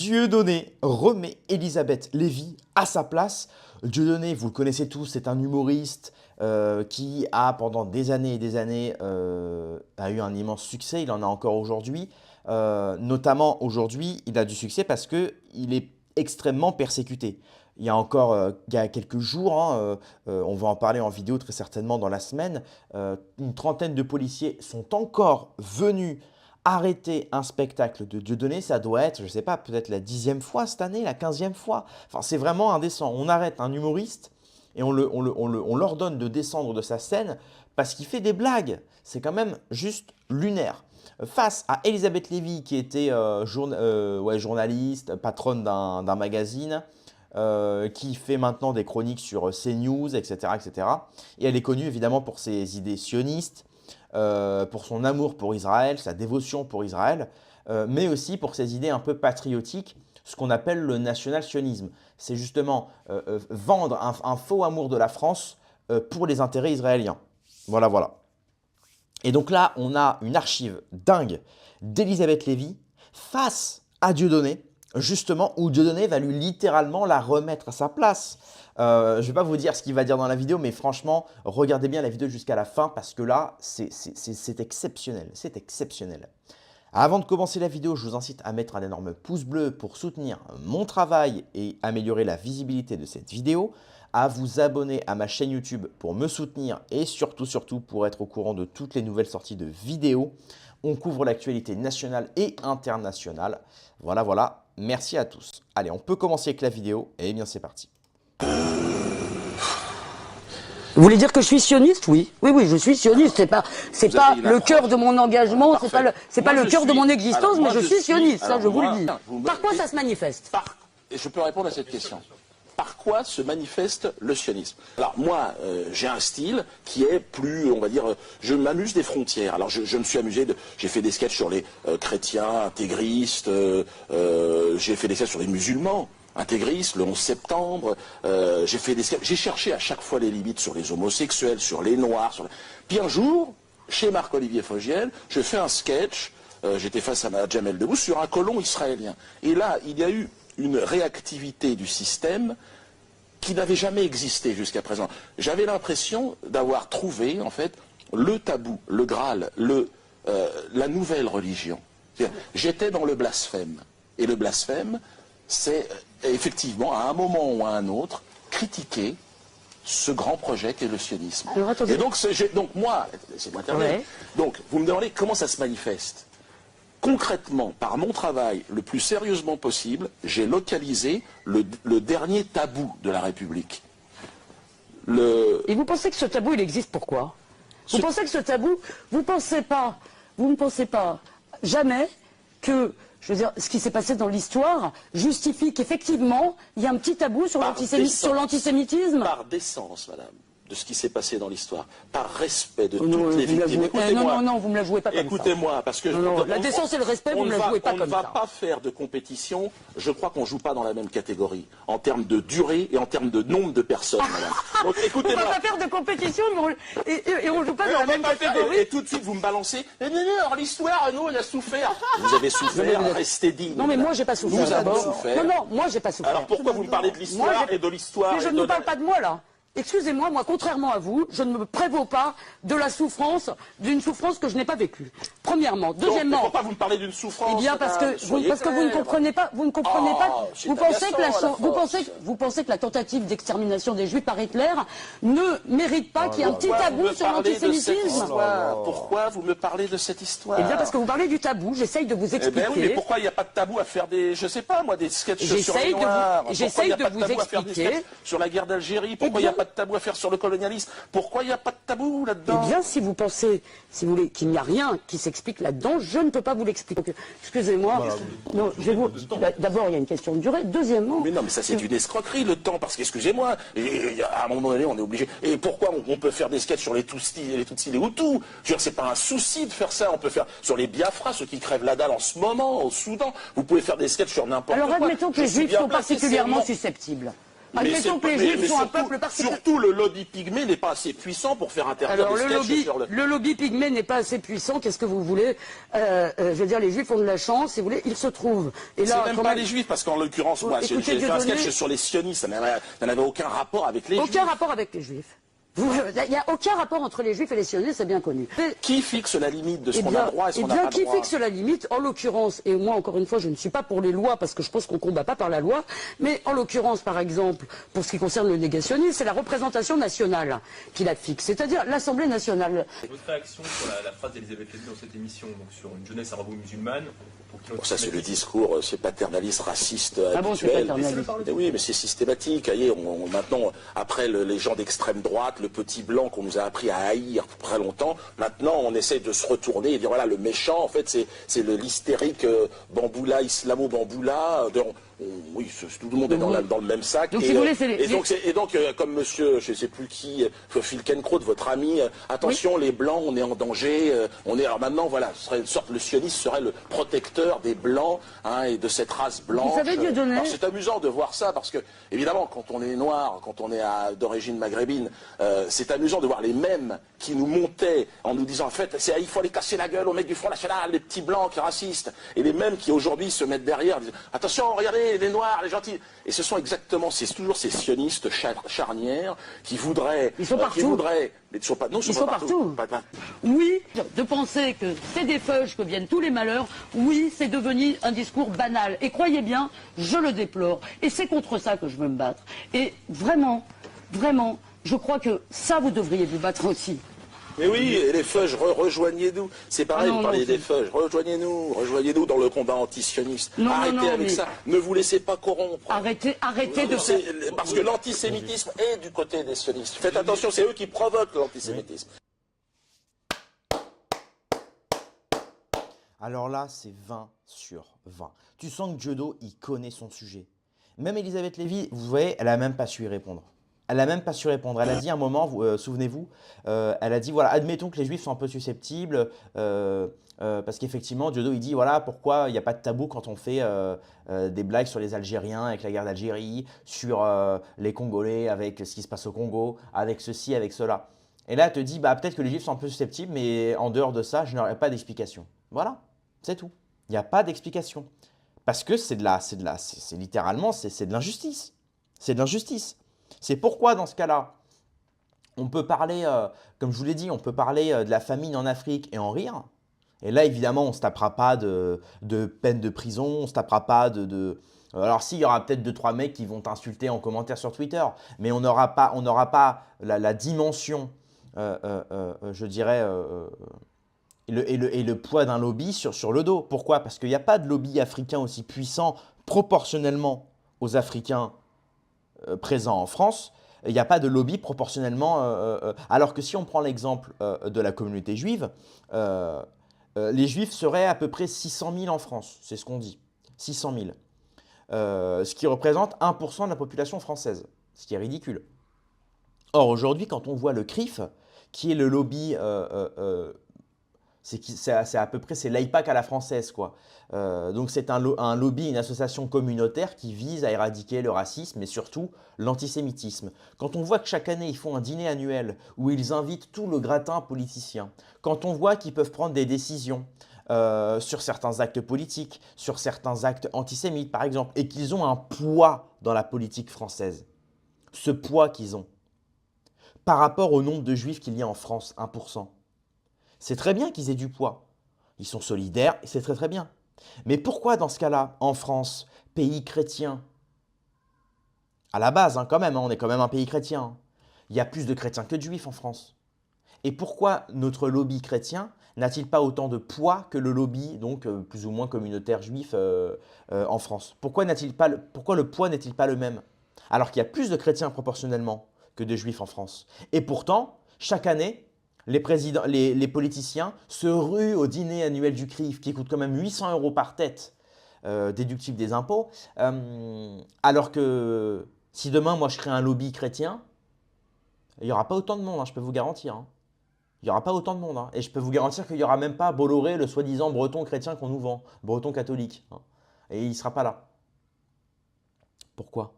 Dieudonné remet Elisabeth Lévy à sa place. Dieudonné, vous le connaissez tous, c'est un humoriste qui a pendant des années et des années a eu un immense succès. Il en a encore aujourd'hui. Notamment aujourd'hui, il a du succès parce qu'il est extrêmement persécuté. Il y a quelques jours, on va en parler en vidéo très certainement dans la semaine, une trentaine de policiers sont encore venus arrêter un spectacle de Dieudonné. Ça doit être, je ne sais pas, peut-être la 10e fois cette année, la 15e fois. Enfin, c'est vraiment indécent. On arrête un humoriste et on l'ordonne de descendre de sa scène parce qu'il fait des blagues. C'est quand même juste lunaire. Face à Elisabeth Lévy, qui était journaliste, patronne d'un magazine, qui fait maintenant des chroniques sur CNews, etc., etc. Et elle est connue évidemment pour ses idées sionistes, pour son amour pour Israël, sa dévotion pour Israël, mais aussi pour ses idées un peu patriotiques, ce qu'on appelle le national-sionisme. C'est justement vendre un faux amour de la France pour les intérêts israéliens. Voilà, voilà. Et donc là, on a une archive dingue d'Elisabeth Lévy face à Dieudonné, justement, où Dieudonné va lui littéralement la remettre à sa place. Je ne vais pas vous dire ce qu'il va dire dans la vidéo, mais franchement, regardez bien la vidéo jusqu'à la fin parce que là, c'est exceptionnel. C'est exceptionnel. Avant de commencer la vidéo, je vous incite à mettre un énorme pouce bleu pour soutenir mon travail et améliorer la visibilité de cette vidéo, à vous abonner à ma chaîne YouTube pour me soutenir et surtout pour être au courant de toutes les nouvelles sorties de vidéos. On couvre l'actualité nationale et internationale. Voilà, voilà. Merci à tous. Allez, on peut commencer avec la vidéo. Et bien, c'est parti. Vous voulez dire que je suis sioniste? Oui. Oui, je suis sioniste. C'est pas le cœur de mon engagement, c'est pas le cœur de mon existence, mais je suis sioniste, ça je vous le dis. Par quoi ça se manifeste? Et je peux répondre à cette question. Par quoi se manifeste le sionisme? Alors moi, j'ai un style qui est plus, on va dire, je m'amuse des frontières. Alors je me suis amusé, j'ai fait des sketchs sur les chrétiens, intégristes, j'ai fait des sketchs sur les musulmans, intégristes, le 11 septembre, j'ai fait des sketchs, j'ai cherché à chaque fois les limites sur les homosexuels, sur les noirs. Puis un jour, chez Marc-Olivier Fogiel, je fais un sketch, j'étais face à Jamel Debbouze, sur un colon israélien. Et là, il y a eu une réactivité du système qui n'avait jamais existé jusqu'à présent. J'avais l'impression d'avoir trouvé, en fait, le tabou, le Graal, la nouvelle religion. J'étais dans le blasphème. Et le blasphème, c'est effectivement, à un moment ou à un autre, critiquer ce grand projet qu'est le sionisme. Et donc moi, laissez-moi terminer. Donc, vous me demandez comment ça se manifeste. Concrètement, par mon travail le plus sérieusement possible, j'ai localisé le dernier tabou de la République. Et vous pensez que ce tabou, il existe pourquoi? Vous pensez que ce tabou, vous ne pensez pas jamais que, je veux dire, ce qui s'est passé dans l'histoire justifie qu'effectivement, il y a un petit tabou sur l'antisémitisme? Par décence, madame, de ce qui s'est passé dans l'histoire, par respect de toutes les victimes. Écoutez-moi. Non, vous me la jouez pas comme ça. Écoutez-moi, parce que... la décence et le respect, vous me la jouez pas comme ça. On ne va pas faire de compétition, je crois qu'on ne joue pas dans la même catégorie, en termes de durée et en termes de nombre de personnes, madame. Donc écoutez-moi. On ne va pas faire de compétition, et on ne joue pas dans la même catégorie. Et tout de suite, vous me balancez, non, l'histoire, nous, on a souffert. Vous avez souffert, restez digne. Non, mais moi, j'ai pas souffert. Vous avez souffert. Non, moi, j'ai pas souffert. Alors pourquoi vous me parlez de l'histoire et de l'histoire? Mais je ne parle pas de moi, là. Excusez-moi, moi, contrairement à vous, je ne me prévaux pas de la souffrance, d'une souffrance que je n'ai pas vécue. Premièrement. Deuxièmement. Pourquoi vous me parlez d'une souffrance? Eh bien, parce que vous ne comprenez pas, vous pensez que la tentative d'extermination des Juifs par Hitler ne mérite pas qu'il y ait un petit tabou sur l'antisémitisme. Pourquoi vous me parlez de cette histoire? Eh bien, parce que vous parlez du tabou, j'essaye de vous expliquer. Eh bien, oui, mais pourquoi il n'y a pas de tabou à faire je sais pas, moi, des sketchs sur les Noirs? J'essaye de vous expliquer. Sur la guerre d'Algérie, pourquoi il n'y a pas de tabou à faire sur le colonialisme? Pourquoi il n'y a pas de tabou là-dedans? Eh bien, si vous pensez, si vous voulez, qu'il n'y a rien qui s'explique là-dedans, je ne peux pas vous l'expliquer. Excusez-moi. Non, d'abord, il y a une question de durée. Deuxièmement. Mais non, mais ça, c'est une escroquerie, le temps, parce qu'excusez-moi, à un moment donné, on est obligé. Et pourquoi on peut faire des sketchs sur les Tutsis, les Hutus? Je veux dire, c'est pas un souci de faire ça. On peut faire sur les Biafra, ceux qui crèvent la dalle en ce moment, au Soudan. Vous pouvez faire des sketchs sur n'importe quoi. Alors, admettons que les Juifs sont particulièrement susceptibles. Admettons que les Juifs sont un peuple particulier. Surtout le lobby pygmée n'est pas assez puissant pour faire interdire Alors, des sketchs sur le lobby pygmée n'est pas assez puissant, qu'est-ce que vous voulez je veux dire, les Juifs ont de la chance, si vous voulez, ils se trouvent. Et là, c'est même pas les Juifs, parce qu'en l'occurrence, moi, j'ai fait un sketch sur les sionistes, ça n'avait aucun rapport avec les Juifs. Aucun rapport avec les Juifs. Il n'y a aucun rapport entre les Juifs et les sionistes, c'est bien connu. Qui fixe la limite de ce qu'on a droit et ce qu'on n'a pas qui droit? fixe la limite, en l'occurrence, et moi encore une fois je ne suis pas pour les lois parce que je pense qu'on ne combat pas par la loi, mais en l'occurrence par exemple, pour ce qui concerne le négationnisme, c'est la représentation nationale qui la fixe, c'est-à-dire l'Assemblée nationale. Votre réaction sur la phrase d'Elisabeth Lévy dans cette émission, donc sur une jeunesse arabo-musulmane? Ça c'est le discours, c'est paternaliste, raciste, habituel. Bon, c'est paternaliste. Oui, mais c'est systématique. Voyez, maintenant, après les gens d'extrême droite, le petit blanc qu'on nous a appris à haïr pour très longtemps, maintenant on essaie de se retourner et dire voilà, le méchant, en fait, c'est l'hystérique Bamboula, Islamo-Bamboula. Oui, tout le monde est dans le même sac. Donc, et donc, comme monsieur, je ne sais plus qui, Filkenkraut, votre ami, attention, oui. Les Blancs, on est en danger. Alors maintenant, voilà, le sioniste serait le protecteur des Blancs et de cette race blanche. Vous savez, Dieudonné. C'est amusant de voir ça parce que, évidemment, quand on est noir, quand on est d'origine maghrébine, c'est amusant de voir les mêmes qui nous montaient en nous disant, en fait, il faut aller casser la gueule aux mecs du Front National, les petits blancs qui racistes, et les mêmes qui aujourd'hui se mettent derrière, disent, attention, regardez, les noirs, les gentils. Et ce sont exactement, c'est toujours ces sionistes charnières qui voudraient... Ils sont partout. Mais ils sont pas, non, ils sont pas partout. Oui, de penser que c'est des feuilles que viennent tous les malheurs, oui, c'est devenu un discours banal. Et croyez bien, je le déplore. Et c'est contre ça que je veux me battre. Et vraiment, vraiment, je crois que ça, vous devriez vous battre aussi. Mais oui, et les feuges, rejoignez-nous. C'est pareil, vous parlez des feuges. Rejoignez-nous dans le combat antisioniste. Arrêtez avec ça. Ne vous laissez pas corrompre. Arrêtez de faire... Parce que l'antisémitisme est du côté des sionistes. Faites attention, c'est eux qui provoquent l'antisémitisme. Alors là, c'est 20 sur 20. Tu sens que Giodo, il connaît son sujet. Même Elisabeth Lévy, vous voyez, elle n'a même pas su y répondre. Elle n'a même pas su répondre. Elle a dit à un moment, souvenez-vous, elle a dit, voilà, admettons que les Juifs sont un peu susceptibles, parce qu'effectivement, Giodo, il dit, voilà, pourquoi il n'y a pas de tabou quand on fait des blagues sur les Algériens avec la guerre d'Algérie, sur les Congolais avec ce qui se passe au Congo, avec ceci, avec cela. Et là, elle te dit, bah, peut-être que les Juifs sont un peu susceptibles, mais en dehors de ça, je n'aurai pas d'explication. Voilà, c'est tout. Il n'y a pas d'explication. Parce que c'est littéralement, c'est de l'injustice. C'est de l'injustice. C'est pourquoi, dans ce cas-là, on peut parler, comme je vous l'ai dit, on peut parler de la famine en Afrique et en rire. Et là, évidemment, on ne se tapera pas de peine de prison, on ne se tapera pas Alors si, il y aura peut-être 2-3 mecs qui vont t'insulter en commentaire sur Twitter, mais on n'aura pas la dimension, je dirais, et le poids d'un lobby sur le dos. Pourquoi? Parce qu'il n'y a pas de lobby africain aussi puissant proportionnellement aux Africains présents en France. Il n'y a pas de lobby proportionnellement. Alors que si on prend l'exemple de la communauté juive, les Juifs seraient à peu près 600 000 en France. C'est ce qu'on dit. 600 000. Ce qui représente 1% de la population française. Ce qui est ridicule. Or, aujourd'hui, quand on voit le CRIF, qui est le lobby... c'est à peu près l'AIPAC à la française, quoi. Donc c'est un lobby, une association communautaire qui vise à éradiquer le racisme et surtout l'antisémitisme. Quand on voit que chaque année ils font un dîner annuel où ils invitent tout le gratin politicien, quand on voit qu'ils peuvent prendre des décisions sur certains actes politiques, sur certains actes antisémites par exemple, et qu'ils ont un poids dans la politique française, ce poids qu'ils ont par rapport au nombre de juifs qu'il y a en France, 1%. C'est très bien qu'ils aient du poids. Ils sont solidaires et c'est très très bien. Mais pourquoi dans ce cas-là, en France, pays chrétien, à la base quand même, on est quand même un pays chrétien, il y a plus de chrétiens que de juifs en France. Et pourquoi notre lobby chrétien n'a-t-il pas autant de poids que le lobby, donc plus ou moins communautaire juif en France? Pourquoi le poids n'est-il pas le même? Alors qu'il y a plus de chrétiens proportionnellement que de juifs en France. Et pourtant, chaque année, les politiciens se ruent au dîner annuel du CRIF qui coûte quand même 800 € par tête, déductible des impôts, alors que si demain, moi, je crée un lobby chrétien, il n'y aura pas autant de monde, je peux vous garantir. Il n'y aura pas autant de monde. Et je peux vous garantir qu'il n'y aura même pas Bolloré, le soi-disant breton chrétien qu'on nous vend, breton catholique. Et il ne sera pas là. Pourquoi?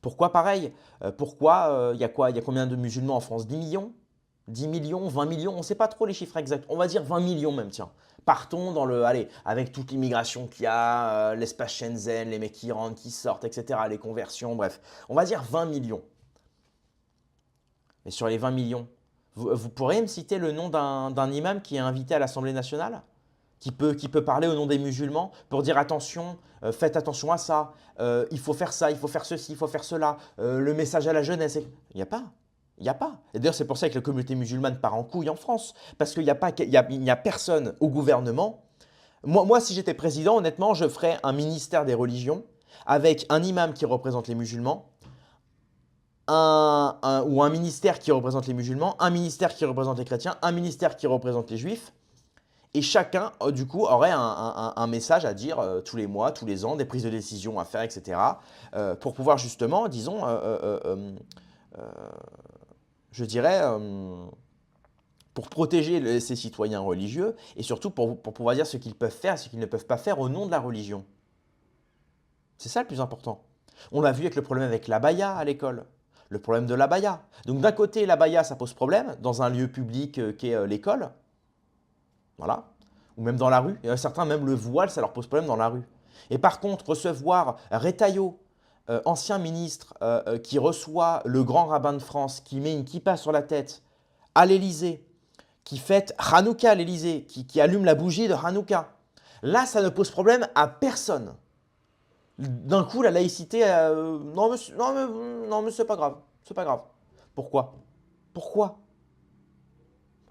Pourquoi pareil? Pourquoi il y a quoi? Il y a combien de musulmans en France? 10 millions? 10 millions, 20 millions? On ne sait pas trop les chiffres exacts. On va dire 20 millions même, tiens. Partons dans le… Allez, avec toute l'immigration qu'il y a, l'espace Shenzhen, les mecs qui rentrent, qui sortent, etc., les conversions, bref. On va dire 20 millions. Et sur les 20 millions, vous pourriez me citer le nom d'un imam qui est invité à l'Assemblée nationale? Qui peut parler au nom des musulmans pour dire attention, faites attention à ça, il faut faire ça, il faut faire ceci, il faut faire cela, le message à la jeunesse. Il n'y a pas. Il n'y a pas. Et d'ailleurs, c'est pour ça que la communauté musulmane part en couille en France. Parce qu'il n'y a, pas, il n'y a personne au gouvernement. Moi, si j'étais président, honnêtement, je ferais un ministère des religions avec un imam qui représente les musulmans, ou un ministère qui représente les musulmans, un ministère qui représente les chrétiens, un ministère qui représente les juifs. Et chacun, du coup, aurait un message à dire tous les mois, tous les ans, des prises de décision à faire, etc. Pour pouvoir justement, disons, je dirais, pour protéger ces citoyens religieux et surtout pour pouvoir dire ce qu'ils peuvent faire et ce qu'ils ne peuvent pas faire au nom de la religion. C'est ça le plus important. On l'a vu avec le problème avec l'abaya à l'école. Le problème de l'abaya. Donc d'un côté, l'abaya, ça pose problème dans un lieu public qu'est l'école. Voilà. Ou même dans la rue. Et certains, même le voile, ça leur pose problème dans la rue. Et par contre, recevoir Retailleau, ancien ministre, qui reçoit le grand rabbin de France, qui met une kippa sur la tête à l'Élysée, qui fête Hanouka à l'Élysée, qui allume la bougie de Hanouka. Là, ça ne pose problème à personne. D'un coup, la laïcité, non, mais c'est pas grave. C'est pas grave. Pourquoi? Pourquoi?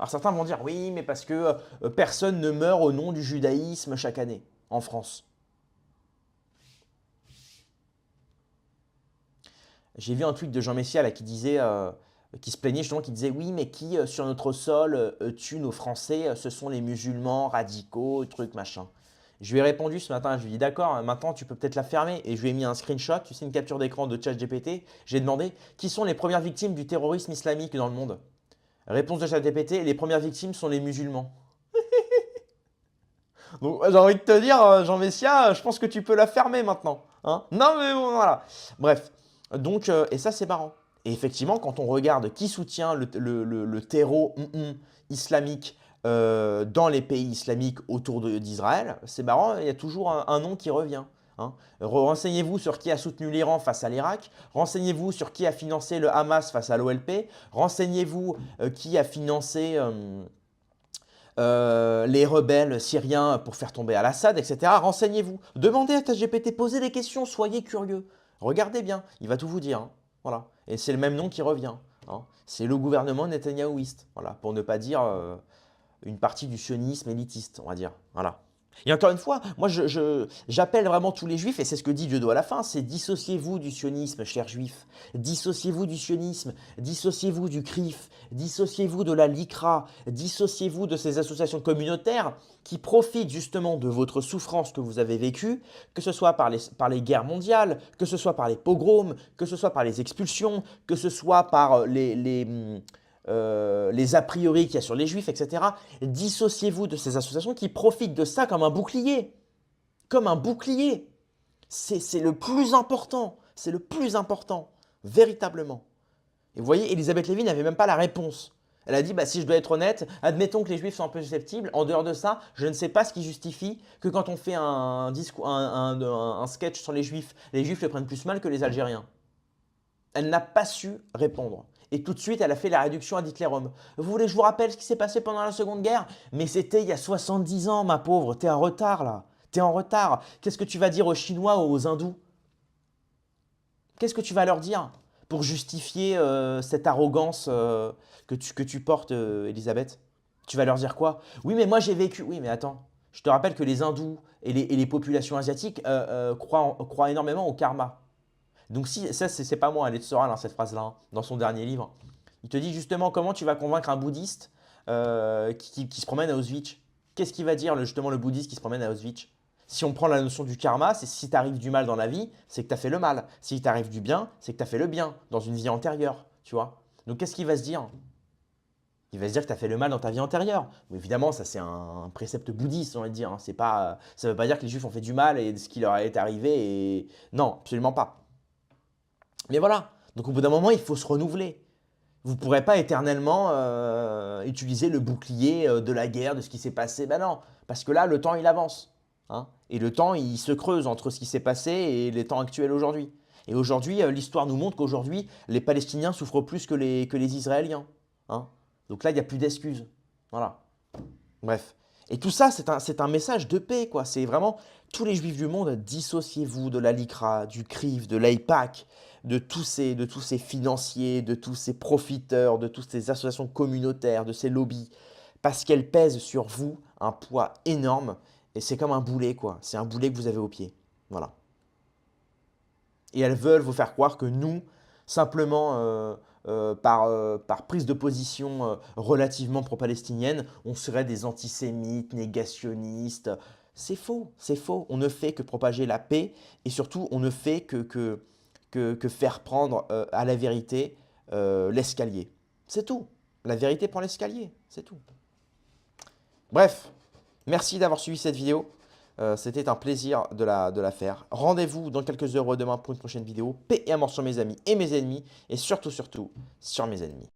Alors certains vont dire oui, mais parce que personne ne meurt au nom du judaïsme chaque année en France. J'ai vu un tweet de Jean Messia là, qui disait, qui se plaignait justement, qui disait oui, mais qui sur notre sol tue nos Français, ce sont les musulmans radicaux, trucs machin. Je lui ai répondu ce matin, je lui ai dit d'accord, maintenant tu peux peut-être la fermer. Et je lui ai mis un screenshot, tu sais, une capture d'écran de ChatGPT. J'ai demandé qui sont les premières victimes du terrorisme islamique dans le monde. Réponse de ChatGPT, les premières victimes sont les musulmans. Donc j'ai envie de te dire, Jean Messia, je pense que tu peux la fermer maintenant. Hein, non mais bon, voilà. Bref, donc, et ça c'est marrant. Et effectivement, quand on regarde qui soutient le terreau islamique dans les pays islamiques autour d'Israël, c'est marrant, il y a toujours un nom qui revient. Hein. Renseignez-vous sur qui a soutenu l'Iran face à l'Irak. Renseignez-vous sur qui a financé le Hamas face à l'OLP. Renseignez-vous qui a financé les rebelles syriens pour faire tomber Al-Assad, etc. Renseignez-vous. Demandez à ChatGPT, posez des questions, soyez curieux. Regardez bien, il va tout vous dire. Hein. Voilà. Et c'est le même nom qui revient. Hein. C'est le gouvernement netanyahouiste. Voilà. Pour ne pas dire une partie du sionisme élitiste, on va dire. Voilà. Et encore une fois, moi j'appelle vraiment tous les juifs, et c'est ce que dit Dieudo à la fin, c'est dissociez-vous du sionisme, chers juifs. Dissociez-vous du sionisme, dissociez-vous du CRIF, dissociez-vous de la LICRA, dissociez-vous de ces associations communautaires qui profitent justement de votre souffrance que vous avez vécue, que ce soit par les guerres mondiales, que ce soit par les pogroms, que ce soit par les expulsions, que ce soit par les a priori qu'il y a sur les juifs, etc. Dissociez-vous de ces associations qui profitent de ça comme un bouclier. Comme un bouclier. C'est le plus important. C'est le plus important. Véritablement. Et vous voyez, Elisabeth Lévy n'avait même pas la réponse. Elle a dit, bah, si je dois être honnête, admettons que les juifs sont un peu susceptibles. En dehors de ça, je ne sais pas ce qui justifie que quand on fait un sketch sur les juifs le prennent plus mal que les Algériens. Elle n'a pas su répondre. Et tout de suite, elle a fait la réduction ad Hitlerum. Vous voulez que je vous rappelle ce qui s'est passé pendant la Seconde Guerre? Mais c'était il y a 70 ans, ma pauvre. T'es en retard, là. T'es en retard. Qu'est-ce que tu vas dire aux Chinois ou aux Hindous? Qu'est-ce que tu vas leur dire pour justifier cette arrogance que tu portes, Elisabeth? Tu vas leur dire quoi? Oui, mais moi, j'ai vécu… Oui, mais attends. Je te rappelle que les Hindous et les populations asiatiques croient énormément au karma. Donc si, ça c'est pas moi, elle est de Soral, hein, cette phrase-là, hein, dans son dernier livre. Il te dit justement comment tu vas convaincre un bouddhiste qui se promène à Auschwitz. Qu'est-ce qu'il va dire justement le bouddhiste qui se promène à Auschwitz? Si on prend la notion du karma, c'est si t'arrives du mal dans la vie, c'est que t'as fait le mal. Si t'arrives du bien, c'est que t'as fait le bien dans une vie antérieure, tu vois. Donc qu'est-ce qu'il va se dire? Il va se dire que tu as fait le mal dans ta vie antérieure. Mais évidemment, ça c'est un précepte bouddhiste, on va dire. Hein. C'est pas, ça ne veut pas dire que les juifs ont fait du mal et ce qui leur est arrivé. Et… Non, absolument pas. Mais voilà, donc au bout d'un moment, il faut se renouveler. Vous ne pourrez pas éternellement utiliser le bouclier de la guerre, de ce qui s'est passé. Ben non, parce que là, le temps, il avance. Hein. Et le temps, il se creuse entre ce qui s'est passé et les temps actuels aujourd'hui. Et aujourd'hui, l'histoire nous montre qu'aujourd'hui, les Palestiniens souffrent plus que les Israéliens. Hein. Donc là, il n'y a plus d'excuses. Voilà. Bref. Et tout ça, c'est un message de paix, quoi. C'est vraiment tous les juifs du monde, dissociez-vous de la LICRA, du CRIF, de l'AIPAC, de tous ces financiers, de tous ces profiteurs, de toutes ces associations communautaires, de ces lobbies, parce qu'elles pèsent sur vous un poids énorme. Et c'est comme un boulet, quoi. C'est un boulet que vous avez au pied. Voilà. Et elles veulent vous faire croire que nous, simplement par prise de position relativement pro-palestinienne, on serait des antisémites, négationnistes. C'est faux, c'est faux. On ne fait que propager la paix et surtout, on ne fait que faire prendre à la vérité l'escalier. C'est tout. La vérité prend l'escalier, c'est tout. Bref, merci d'avoir suivi cette vidéo. C'était un plaisir de la faire. Rendez-vous dans quelques heures demain pour une prochaine vidéo. Paix et amour sur mes amis et mes ennemis. Et surtout, surtout, sur mes ennemis.